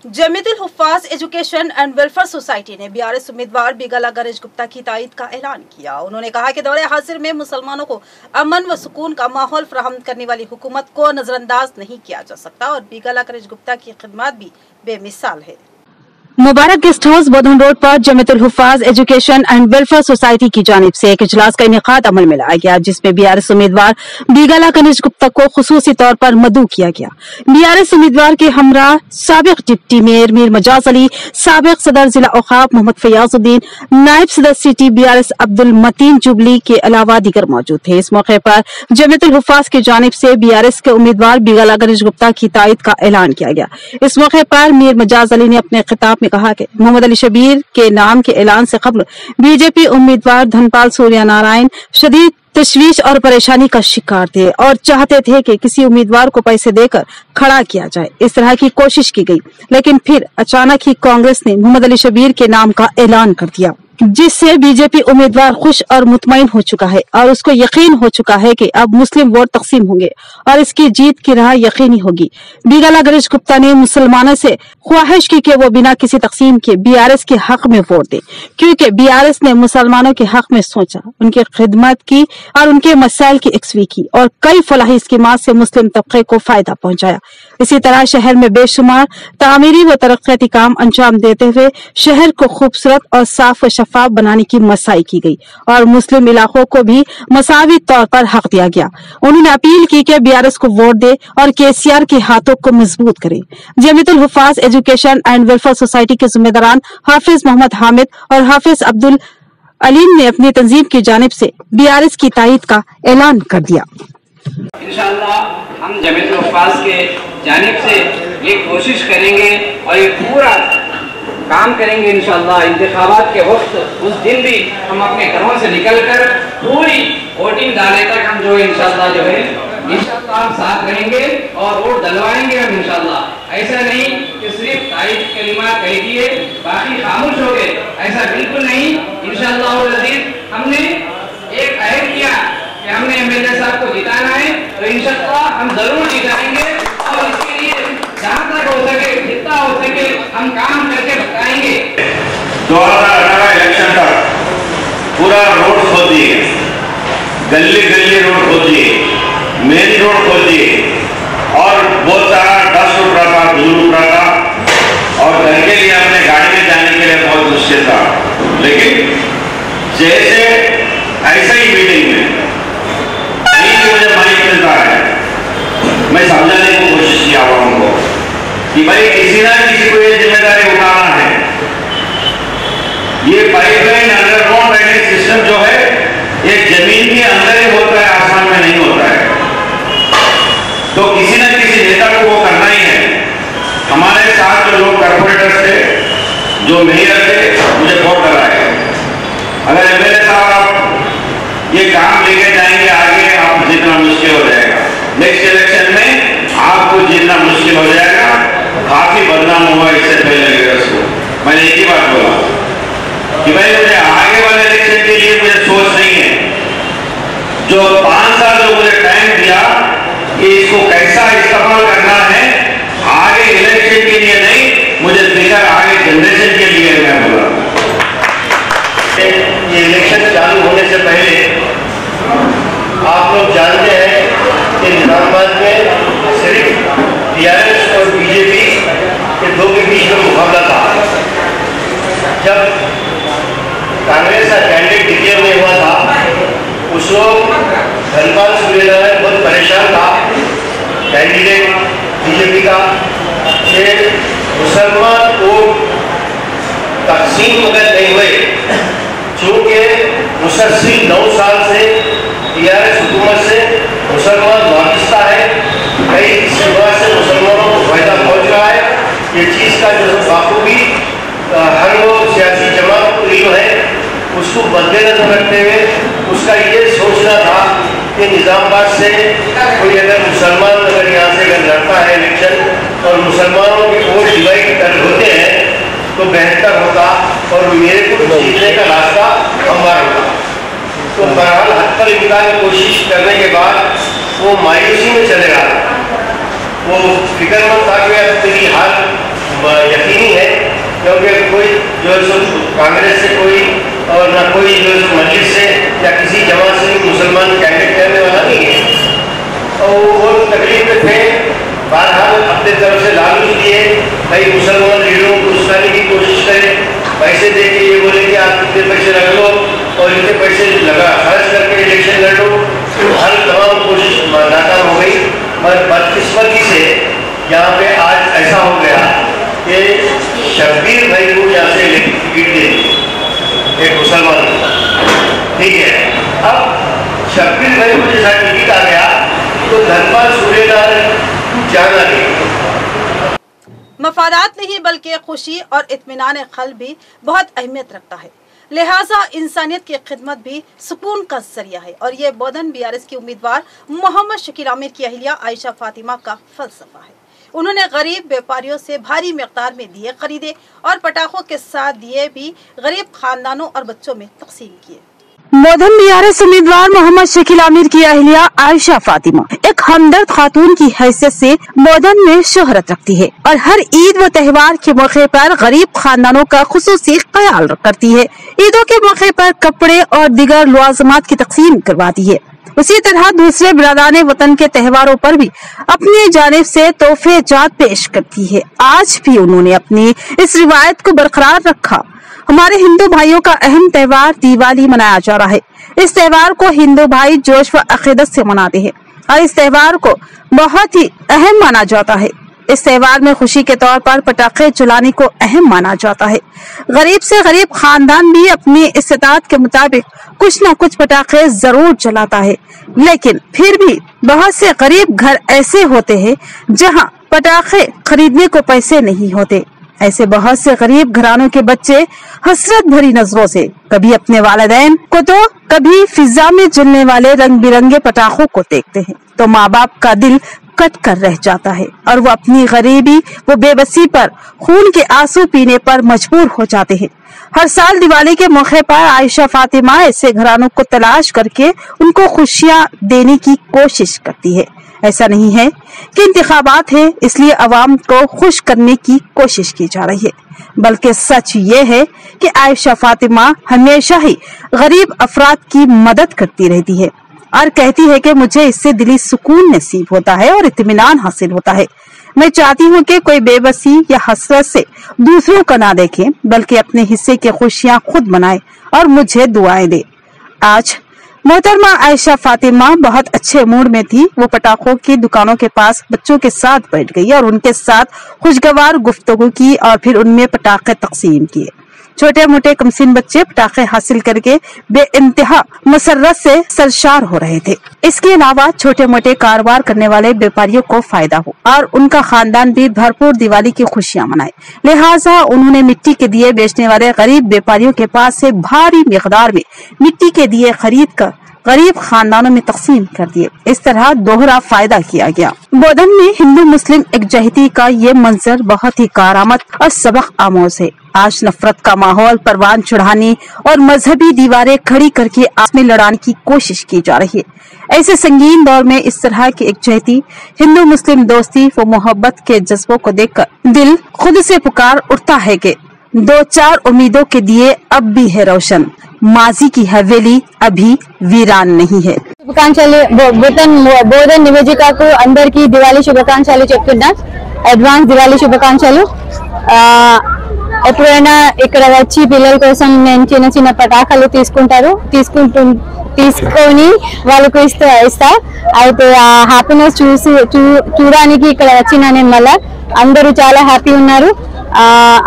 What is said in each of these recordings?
Jamiatul Huffaz education and welfare society ने BRS उम्मीदवार बिगला गणेश गुप्ता की तायद का ऐलान किया। उन्होंने कहा कि दौरे हाजिर में मुसलमानों को अमन व सुकून का माहौल फराहम करने वाली हुकूमत को नजरअंदाज नहीं किया जा सकता और बिगला गणेश गुप्ता की खिदमत भी बेमिसाल है। Mubarak guest house Bodhan road पर Jamiatul Huffaz education and welfare society की जानिब से एक इजलास का इनेकाद अमल में लाया गया, जिसमें बीआरएस उम्मीदवार बिगला गणेश गुप्ता को खुसूसी तौर पर मदऊ किया गया। बीआरएस उम्मीदवार के हमरा साबिक डिप्टी मेयर मीर मजाज अली, साबिक सदर जिला औकाफ मोहम्मद फयाजुद्दीन, नायब सदर सिटी बीआरएस अब्दुल मतीन जुबली के अलावा दीगर मौजूद थे। इस मौके पर जमीयतुल हुफ़ाज़ की जानिब से बीआरएस के उम्मीदवार बिगला गणेश गुप्ता की तायद का ऐलान किया गया। इस मौके पर मीर मजाज अली ने अपने खिताब कहा कि मोहम्मद अली शबीर के नाम के ऐलान से कबल बीजेपी उम्मीदवार धनपाल सूर्या नारायण शदीद तशवीश और परेशानी का शिकार थे और चाहते थे कि किसी उम्मीदवार को पैसे देकर खड़ा किया जाए। इस तरह की कोशिश की गई, लेकिन फिर अचानक ही कांग्रेस ने मोहम्मद अली शबीर के नाम का ऐलान कर दिया, जिससे बीजेपी उम्मीदवार खुश और मुतमईन हो चुका है और उसको यकीन हो चुका है कि अब मुस्लिम वोट तकसीम होंगे और इसकी जीत की राह यकीनी होगी। बिगला गणेश गुप्ता ने मुसलमानों से ख्वाहिश की कि वो बिना किसी तकसीम के बीआरएस के हक में वोट दें, क्योंकि बीआरएस ने मुसलमानों के हक में सोचा, उनकी खिदमत की और उनके मसाइल की यकसवी की और कई फलाही स्कीमात से मुस्लिम तबके को फायदा पहुंचाया। इसी तरह शहर में बेशुमार तामीरी व तरक्याती काम अंजाम देते हुए शहर को खूबसूरत और साफ व शफाफ बनाने की मसाई की गई और मुस्लिम इलाकों को भी मसावी तौर पर हक दिया गया। उन्होंने अपील की कि बीआरएस को वोट दे और केसीआर के हाथों को मजबूत करे। Jamiatul Huffaz education and welfare society के जिम्मेदारान हाफिज मोहम्मद हामिद और हाफिज अब्दुल अलीम ने अपनी तंजीम की जानिब से बीआरएस की तायद का ऐलान कर दिया। इंशाअल्लाह हम जमीयतुल हुफ़ाज़ के जानिब से ये कोशिश करेंगे और ये पूरा काम करेंगे इंशाअल्लाह। इंतखाबात के वक्त उस दिन भी हम अपने घरों से निकलकर पूरी वोटिंग डाले तक हम जो इंशाअल्लाह हम साथ रहेंगे और वोट डलवाएंगे हम इंशाअल्लाह। ऐसा नहीं कि सिर्फ तारीफ कलिमा कह दिए बाकी खामोश हो गए, ऐसा बिल्कुल नहीं। इंशाअल्लाह हमने एक अहद किया कि हमने एमएलए साहब को जिताना है, तो इंशाअल्लाह हम जरूर जिताएंगे और इसके लिए जहाँ तक हो सके जितना हो सके हम काम करके बताएंगे। 2018 इलेक्शन तक पूरा रोड खोल दिए, गली गली रोड खोल दिए, मेन रोड खोल दिए और बहुत सारा डस्ट उठ रहा था, धूल उठ रहा था और घर के लिए अपने गाड़ी में जाने के लिए बहुत मुश्किल था। लेकिन जैसे ऐसा ही मीटिंग में मुझे माइक मिलता है, मैं समझाने की कोशिश किया उनको कि भाई किसी ना किसी को ये जिम्मेदारी उठाना है। ये पाइपलाइन अंडरग्राउंड ड्रेनेज सिस्टम जो है ये जमीन के अंदर ही होता है, आसमान में नहीं होता है। तो किसी न किसी नेता को वो करना ही है। हमारे साथ जो लोग कॉर्पोरेटर्स थे, जो मेयर थे, मुझे वोट कराए। अगर एमएलए साहब आप ये काम लेके जाएंगे आगे, आप जीतना मुश्किल हो जाएगा। नेक्स्ट इलेक्शन में आपको जीतना मुश्किल हो जाएगा। काफी बदनाम हुआ इससे पहले लीडर्स को। मैंने एक ही बात बोला कि भाई मुझे आगे वाले इलेक्शन के लिए मुझे सोच नहीं है। जो 5 साल जो मुझे टाइम दिया कि इसको कैसा इस्तेमाल करना है, आगे इलेक्शन के लिए नहीं, मुझे फिक्र आगे जनरेशन के लिए मैं बोला। ये इलेक्शन चालू होने से पहले आप लोग जानते हैं कि निजामाबाद में सिर्फ बीआरएस और बीजेपी के दो के बीच में मुकाबला था। जब कांग्रेस का कैंडिडेट डिक्लेयर नहीं हुआ था, उस वक्त धनपाल सूर्या बहुत परेशान था कैंडिडेट बीजेपी का कि मुसलमान वोट तकसीम अगर नहीं हुए, चूँकि मुसलसिल 9 साल से बीआरएस हुकूमत से मुसलमान वाबस्ता है, कई शिवा से मुसलमानों को फायदा पहुँच रहा है। ये चीज़ का जो बाखूबी हर वो सियासी जमात को इल्म है, उसको मद्देनजर रखते हुए उसका ये सोचना था कि निजामाबाद से कोई अगर मुसलमान अगर यहाँ से अगर लड़ता है इलेक्शन और मुसलमानों के वोट डिवाइड कर होते हैं तो बेहतर होता और मेरे को जीतने का रास्ता हमवार होता। तो बहरहाल हद पर इम्कान कोशिश करने के बाद वो मायूसी में चले रहा। वो फिक्रमंद था कि अब तेरी हाल जो है सो कांग्रेस से कोई और ना कोई जो है सो मस्जिद से या किसी जमात से मुसलमान कैंडिडेट करने वाला नहीं है। और वो तकलीफ में थे, बहरहाल अपने तरफ से लालच दिए, कई मुसलमान लीडरों को उस्ताने की कोशिश करे, पैसे दे के ये बोले कि आप इतने पैसे रख लो और इतने पैसे लगा खर्च करके इलेक्शन लड़ लो। हर तमाम कोशिश नाकाम हो गई। पर बदकिस्मती से यहाँ पे आज ऐसा हो गया कि शब्बीर भाई को यहाँ से टिकट दे दी एक मुसलमान, ठीक है। अब शब्बीर भाई को जैसा टिकट आ गया तो धनपाल सूर्यलाल जाना गया। मफादात नहीं बल्कि खुशी और इत्मीनान क़ल्ब भी बहुत अहमियत रखता है, लिहाजा इंसानियत की खिदमत भी सुकून का जरिया है। और ये बोधन बीआरएस की उम्मीदवार मोहम्मद शकील आमिर की अहलिया आयशा फातिमा का फलसफा है। उन्होंने गरीब व्यापारियों से भारी मिकदार में दिए खरीदे और पटाखों के साथ दिए भी गरीब खानदानों और बच्चों में तकसीम किए। बोधन बीआरएस उम्मीदवार मोहम्मद शकील आमिर की अहलिया आयशा फातिमा एक हमदर्द खातून की हैसियत से बोधन में शोहरत रखती है और हर ईद व त्योहार के मौके पर गरीब खानदानों का खुसूसी ख्याल करती है। ईदों के मौके पर कपड़े और दीगर लवाजमात की तकसीम करवाती है। उसी तरह दूसरे बिरादाने वतन के त्योहारों पर भी अपनी जानिब से तोहफे जात पेश करती है। आज भी उन्होंने अपनी इस रिवायत को बरकरार रखा। हमारे हिंदू भाइयों का अहम त्योहार दिवाली मनाया जा रहा है। इस त्योहार को हिंदू भाई जोश व अकीदत से मनाते हैं और इस त्योहार को बहुत ही अहम माना जाता है। इस त्योहार में खुशी के तौर पर पटाखे जलाने को अहम माना जाता है। गरीब से गरीब खानदान भी अपनी इस्तात के मुताबिक कुछ न कुछ पटाखे जरूर जलाता है, लेकिन फिर भी बहुत से गरीब घर ऐसे होते हैं जहां पटाखे खरीदने को पैसे नहीं होते। ऐसे बहुत से गरीब घरानों के बच्चे हसरत भरी नजरों से कभी अपने वालिदैन को तो कभी फिजा में जलने वाले रंग बिरंगे पटाखों को देखते हैं तो माँ बाप का दिल कट कर रह जाता है और वो अपनी गरीबी वो बेबसी पर खून के आंसू पीने पर मजबूर हो जाते हैं। हर साल दिवाली के मौके पर आयशा फातिमा ऐसे घरानों को तलाश करके उनको खुशियां देने की कोशिश करती है। ऐसा नहीं है कि इंतखाबात है इसलिए अवाम को खुश करने की कोशिश की जा रही है, बल्कि सच ये है कि आयशा फातिमा हमेशा ही गरीब अफराद की मदद करती रहती है और कहती है कि मुझे इससे दिली सुकून नसीब होता है और इत्मीनान हासिल होता है। मैं चाहती हूँ कि कोई बेबसी या हसरत से दूसरों को ना देखे बल्कि अपने हिस्से की खुशियाँ खुद मनाए और मुझे दुआएं दे। आज मोहतरमा आयशा फातिमा बहुत अच्छे मूड में थी। वो पटाखों की दुकानों के पास बच्चों के साथ बैठ गई और उनके साथ खुशगवार गुफ्तगू की और फिर उनमें पटाखे तकसीम किए। छोटे मोटे कमसिन बच्चे पटाखे हासिल करके बेइंतहा मसरत से सरशार हो रहे थे। इसके अलावा छोटे मोटे कारोबार करने वाले व्यापारियों को फायदा हो और उनका खानदान भी भरपूर दिवाली की खुशियां मनाए। लिहाजा उन्होंने मिट्टी के दिए बेचने वाले गरीब व्यापारियों के पास से भारी मिकदार में मिट्टी के दिए खरीद कर गरीब खानदानों में तकसीम कर दिए। इस तरह दोहरा फायदा किया गया। बोधन में हिंदू मुस्लिम एकजहती का ये मंजर बहुत ही कारामद और सबक आमोज है। आज नफरत का माहौल परवान चढ़ाने और मजहबी दीवारें खड़ी करके आपस में लड़ाने की कोशिश की जा रही है। ऐसे संगीन दौर में इस तरह की एकजहती, हिंदू मुस्लिम दोस्ती व मोहब्बत के जज्बों को देखकर दिल खुद से पुकार उठता है कि दो चार उम्मीदों के दिए अब भी है रोशन, माजी की हवेली अभी वीरान नहीं है। శుభాకాంక్షలు బోధన్ నివేదికకు అందరికీ దివాళీ శుభాకాంక్షలు చెప్తున్నా। అడ్వాన్స్ దివాళీ శుభాకాంక్షలు। ఎప్పుడైనా ఇక్కడ వచ్చి పిల్లల కోసం నేను చిన్న చిన్న పటాకాలు తీసుకొని వాళ్ళకు ఇస్తా। అయితే ఆ హ్యాపీనెస్ చూడడానికి ఇక్కడ వచ్చిన నేను మళ్ళా అందరూ చాలా హ్యాపీ ఉన్నారు।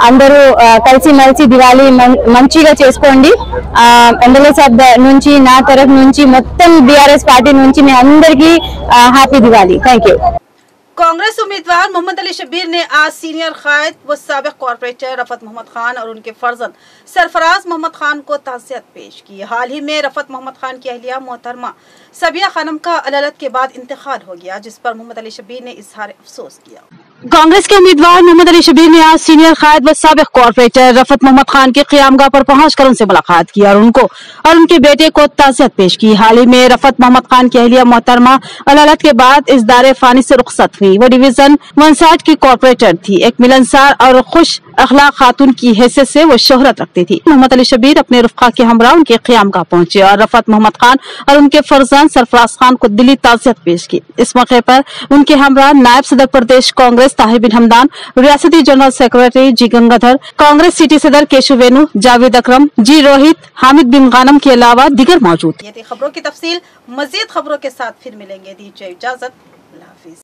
అందరూ కలిసి మెలిసి దివాళీ మంచిగా చేసుకోండి। ఎండల సబ్ నుంచి నా తరఫు నుంచి మొత్తం बीआरएस పార్టీ నుంచి మీ అందరికీ happy Diwali. Thank you. Congress उम्मीदवार मोहम्मद अली शब्बीर ने आज सीनियर कायद व साबिक कॉर्पोरेटर रफत मोहम्मद खान और उनके फर्जंद सरफराज मोहम्मद खान को ताज़ियत पेश की। हाल ही में रफत मोहम्मद खान की अहलिया मोहतरमा सबिया खानम का अदालत के बाद इंतकाल हो गया, जिस पर मोहम्मद अली शब्बीर ने इजहार अफसोस किया। कांग्रेस के उम्मीदवार मोहम्मद अली शबीर ने आज सीनियर कायद व साबिक कॉर्पोरेटर रफत मोहम्मद खान की क़यामगाह पर पहुंचकर उनसे मुलाकात की और उनके बेटे को ताज़ियत पेश की। हाल ही में रफत मोहम्मद खान की अहलिया मोहतरमा अदालत के बाद इस दारे फानी से रुखसत हुई। वो डिवीजन 59 की कॉर्पोरेटर थी। एक मिलनसार और खुश अखलाक खातून की हैसियत से वो शोहरत रखती थी। मोहम्मद अली शबीर अपने रुफ़क़ा के हमरा उनके क़यामगाह पहुंचे और रफत मोहम्मद खान और उनके फर्जंद सरफराज खान को दिली ताज़ियत पेश की। इस मौके पर उनके हमरा नायब सदर प्रदेश कांग्रेस ताहिर बिन हमदान, रियासती जनरल सेक्रेटरी जी गंगाधर, कांग्रेस सिटी सदर केशव वेणु, जावेद अकरम, जी रोहित, हामिद बिन गानम के अलावा दीगर मौजूद। ये थी खबरों की तफसील। मजीद खबरों के साथ फिर मिलेंगे। दीजिए इजाजत। अल्लाह हाफिज।